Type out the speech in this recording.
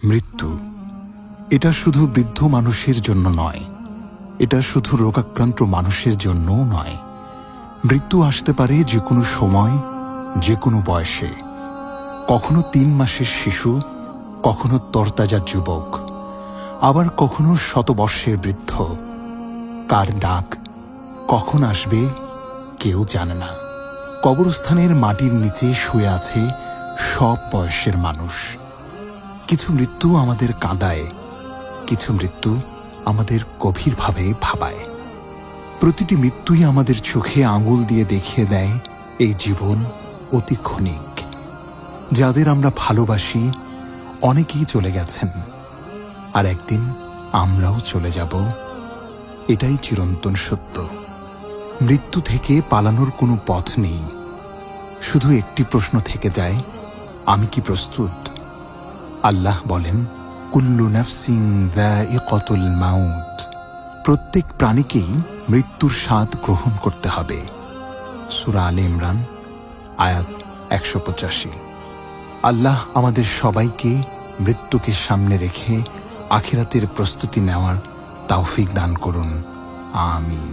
মৃত্যু এটা শুধু বৃদ্ধ মানুষের জন্য নয়, এটা শুধু রোগাক্রান্ত মানুষের জন্যও নয়। মৃত্যু আসতে পারে যে কোনো সময়, যে কোনো বয়সে। কখনো 3 মাসের শিশু, কখনো তরতাজা যুবক, আবার কখনো শতবর্ষের বৃদ্ধ। কার ডাক কখন আসবে কেউ জানে না। কবরস্থানের মাটির নিচে শুয়ে আছে সব বয়সের মানুষ। কিছু মৃত্যু আমাদের কাঁদায়, কিছু মৃত্যু আমাদের গভীরভাবে ভাবায়। প্রতিটি মৃত্যুই আমাদের চোখে আঙুল দিয়ে দেখিয়ে দেয় এই জীবন অতি ক্ষণিক। যাদের আমরা ভালোবাসি অনেকেই চলে গেছেন, আর একদিন আমরাও চলে যাব। এটাই চিরন্তন সত্য। মৃত্যু থেকে পালানোর কোনো পথ নেই। শুধু একটি প্রশ্ন থেকে যায়, আমি কি প্রস্তুত? আল্লাহ বলেন, কুল্লু নাফসিন যায়িকাতুল মাউত। প্রত্যেক প্রাণীকেই মৃত্যুর স্বাদ গ্রহণ করতে হবে। সূরা আলে ইমরান আয়াত 185। আল্লাহ আমাদের সবাইকে মৃত্যুকে সামনে রেখে আখিরাতের প্রস্তুতি নেওয়ার তৌফিক দান করুন। আমিন।